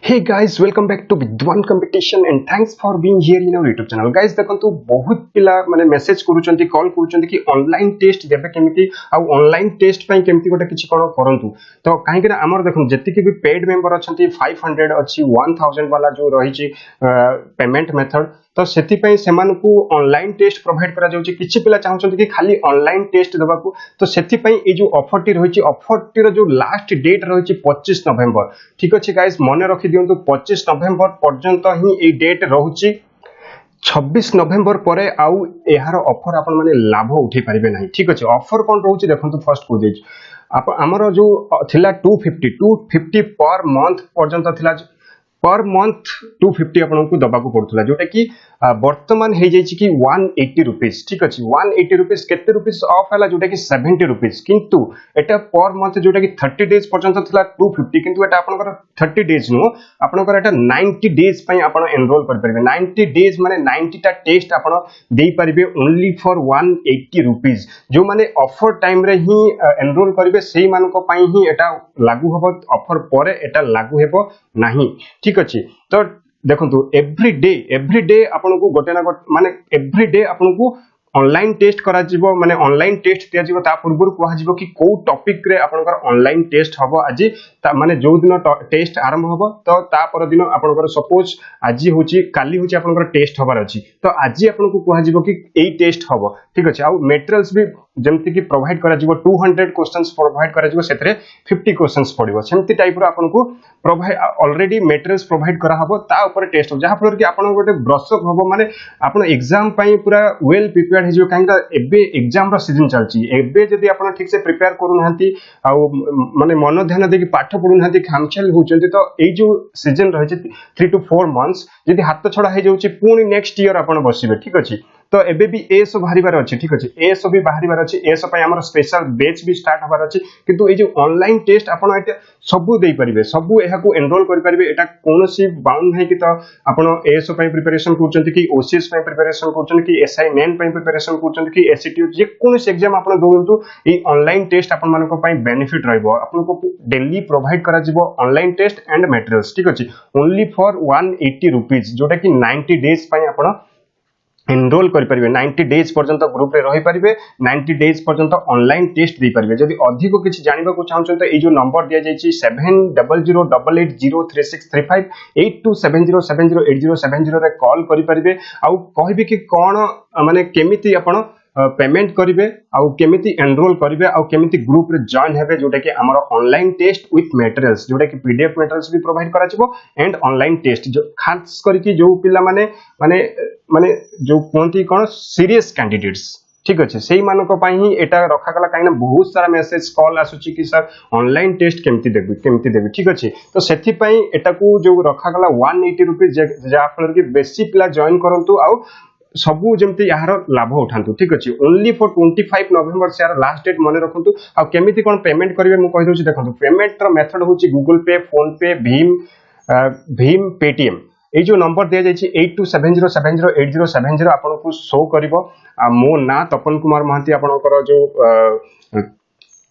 Hey guys, welcome back to VIDWAN COMPETITION and thanks for being here in our YouTube channel. Guys, देखंतु बहुत पिला माने message करूचंती call करूचंती कि online test देबे केमिति आ ऑनलाइन टेस्ट पई केमिति गोटे किछि कोन करंतु तो काहे कि हमर देखन जति कि भी पेड मेंबर अछंती 500 अछि 1000 वाला जो रही छि पेमेंट मेथड तो सेति पई सेमानकु ऑनलाइन टेस्ट प्रोवाइड करा जाउछि किछि पिला चाहउछंती कि खाली ऑनलाइन टेस्ट देबाकू तो सेति पई ए जो ऑफर टी रही छि ऑफर टी रो जो लास्ट डेट रही छि 25 नवंबर ठीक अछि गाइस मने रखि दियंतु 25 नवंबर पर्यंत ही ए डेट रहउछि 26 नवंबर परे आउ एहार ऑफर आपण माने लाभ उठै परिबे नाही ठीक अछि ऑफर कोन रहउछि देखंतु फर्स्ट को देछि आप हमर जो थिला 250 पर मंथ पर्यंत थिला पर मंथ 250 आपन को दबा को पड़थला जोटा कि वर्तमान हे जाय छि कि 180 रुपीस ठीक अछि 180 रुपीस केते रुपीस ऑफ हला जोटा कि 70 रुपीस किंतु एटा पर मंथ जोटा कि 30 डेज पर्यंत थिला 250 किंतु एटा आपन 30 डेज नो आपन एटा 90 डेज पई आपन एनरोल कर परबे 90 डेज माने 90 टा टेस्ट आपन देई परबे ओनली फॉर 180 रुपीस जो माने ऑफर टाइम रे ही एनरोल करबे सेही मानको पई ही एटा लागू होबो ऑफर परे एटा लागू हेबो नाही ठीक अछि तो देखंतु एवरी डे आपन को गोटे ना माने एवरी डे आपन को ऑनलाइन टेस्ट करा जिवो माने ऑनलाइन टेस्ट दिया जिवो ता पूर्व को जिवो कि को टॉपिक रे आपनकर ऑनलाइन टेस्ट हबो आजि माने जो दिन टेस्ट आरंभ हबो तो ता पर दिन आपनकर सपोज आजि होची काली होची आपनकर टेस्ट हबार अछि तो आजि आपन को कहा जिवो कि एई टेस्ट हबो ठीक अछि आ मटेरियल्स भी जेमति कि प्रोवाइड करा जिवो 200 क्वेश्चंस प्रोवाइड करा जिवो सेतरे 50 क्वेश्चंस पडिवो सेमति टाइप रो आपन को प्रोवाइड ऑलरेडी मटेरियल्स प्रोवाइड करा हबो ता ऊपर टेस्ट हो जहा फर कि आपन गोटे ब्रशअप हबो माने आपन एग्जाम पई पूरा वेल प्रिपेयर्ड हे जो कांगा एबे एग्जाम रो सीजन चलची एबे जदी आपन ठीक से प्रिपेयर करू नहंती आ माने मन ध्यान दे कि पाठ पढु नहंती खामचल होचंती तो ए जो सीजन रहे छै 3 to 4 मंथ्स जदी हाथ छडा हे जाउची पुनी नेक्स्ट ईयर आपन बसिबे ठीक अछि तो एबे भी एसो बाहरिबार अछि ठीक अछि एसो भी बाहरिबार अछि एसो पय हमर स्पेशल बैच भी स्टार्ट हबार अछि किंतु ए जो ऑनलाइन टेस्ट आपन एते सबु देई परिबे सबु एहा को एनरोल करि परिबे एटा कोनोसी बाउंड नै कि तो आपन एसो पय प्रिपरेशन करचंती कि ओसीएस पय प्रिपरेशन करचंती कि एसआई मेन पय प्रिपरेशन करचंती कि एससीटी जे कोनोसी एग्जाम आपन दोंतु ए ऑनलाइन टेस्ट आपन मानको पय बेनिफिट रहइबो आपन को डेली प्रोवाइड करा जिवो ऑनलाइन टेस्ट एंड मटेरियल्स ठीक अछि ओनली फॉर 180 रुपीस जोटा कि 90 डेज पय आपन एनरोल करि परिबे 90 डेज पर्यंत ग्रुप रे रहि परिबे 90 डेज पर्यंत ऑनलाइन टेस्ट दे परिबे जदि अधिक किछि जानिबा को चाहौ त ए जो नंबर दिया जाय छि 7008880635 8270708070 रे कॉल करि परिबे आ कहबे कि कोन माने केमिति आपण पेमेंट करिवे आ केमिति एनरोल करिवे आ केमिति ग्रुप रे जॉइन हेबे जोटा कि हमर ऑनलाइन टेस्ट विथ मटेरियल्स जोटा कि पीडीएफ मटेरियल्स भी प्रोवाइड करा छिबो एंड ऑनलाइन टेस्ट जो खास करके जो पिला माने माने माने जो कोंती कोन सीरियस कैंडिडेट्स ठीक अछि सेही मानको पई ही एटा रखा गला काइना बहुत सारा मेसेज कॉल आसुची कि सर ऑनलाइन टेस्ट केमिति देबी ठीक अछि तो सेथि पई एटा को जो रखा गला 180 रुपीस जा फलर कि बेसी पिला जॉइन करंतु आ सबु जेमति यार लाभ उठांतु ठीक अछि ओनली फॉर 25 नवंबर से यार लास्ट डेट मने रखंतु आ केमिति कोन पेमेंट करिवे मु कहि दोछि देखंतु पेमेंट रो मेथड होछि गूगल पे फोन पे भीम पेटीएम ए जो नंबर दिया जाय छि 8270708070 आपन को शो करबो आ मो ना तपन कुमार महांती आपनकर जो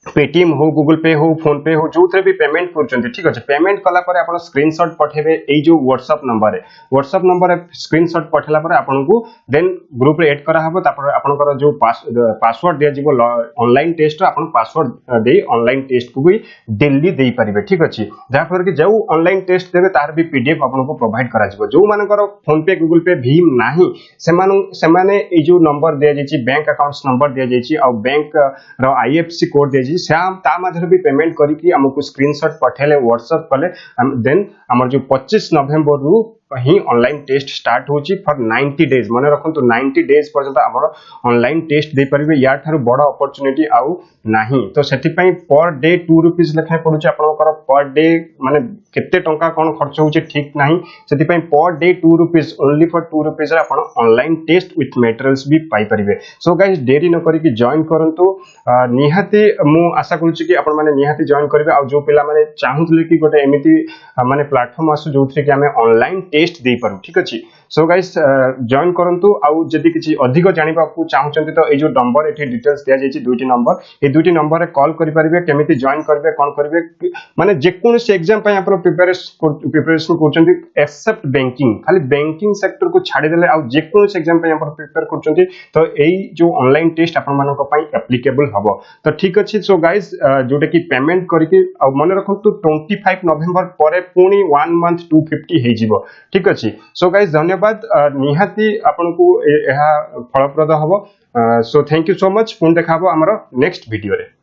पेटीएम हो गूगल पे हो फोन पे हो जो थे भी पेमेंट करचंती ठीक अछि पेमेंट कला पर आपण स्क्रीनशॉट पठेबे ए जो व्हाट्सएप नंबर रे स्क्रीनशॉट पठेला पर आपण को देन ग्रुप रे ऐड करा हबो तापर आपनकर जो पासवर्ड दिया जिवो ऑनलाइन टेस्ट आपण पासवर्ड दे ऑनलाइन टेस्ट को भी डेली देई परिबे ठीक अछि जा फर कि जो ऑनलाइन टेस्ट देबे तार भी पीडीएफ आपण को प्रोवाइड करा जिवो जो मानकर फोन पे गूगल पे भीम नाही सेमाने ए जो नंबर दिया जाय छि बैंक अकाउंट्स नंबर दिया जाय छि आ बैंक रो आईएफएससी कोड दिया श्याम ता माधर भी पेमेंट करी कि हमको स्क्रीनशॉट पठेले व्हाट्सएप कले देन हमर जो 25 नवंबर रु ही ऑनलाइन टेस्ट स्टार्ट होची फॉर 90 डेज माने रखंतु 90 डेज पर्यंत हमर ऑनलाइन टेस्ट दे परिबे या थारु बडा अपॉर्चुनिटी आउ नाही तो सेति पई पर डे 2 रुपीस लेखा पडुची आपनकर पर डे माने केते टंका कोन खर्च होची ठीक नाही सेति पई per day 2 rupees only for 2 rupees रे आपन ऑनलाइन टेस्ट विथ मटेरियल्स भी पाई परिबे सो गाइस देरी न करी कि जॉइन करंतु निहाती मु आशा करूची कि आपन माने निहाती जॉइन करबे आ जो पिला माने चाहुतले कि गोटे एमिति माने प्लेटफॉर्म आसु जोथि कि हमें ऑनलाइन टेस्ट दे पारू ठीक अछि सो गाइस जॉइन करंतु आउ जदी किछि अधिक जानिबा को चाहउचंती तो ए जो नंबर एठी डिटेल्स दिया जायछि दुईटी नंबर ए दुईटी नंबर रे कॉल करि परिबे केमिति जॉइन करबे कोन करबे माने जे कोनोसी एग्जाम पय आपण प्रिपरेशन करचंती एक्सेप्ट बैंकिंग खाली बैंकिंग सेक्टर को छाडी देले आउ जे कोनोसी एग्जाम पय आपण प्रिपेयर करचंती तो एई जो ऑनलाइन टेस्ट आपण मानको पय एप्लीकेबल हबो तो ठीक अछि सो गाइस जोटा कि पेमेंट करके आ मन रखंतु 25 नवंबर परे पुनी 1 मंथ 250 हे जिवो ठीक अछि सो गाइस धन्यवाद निहाती आपनको एहा फलप्रद हबो so thank you so much पुन देखाबो हमरो नेक्स्ट वीडियो रे।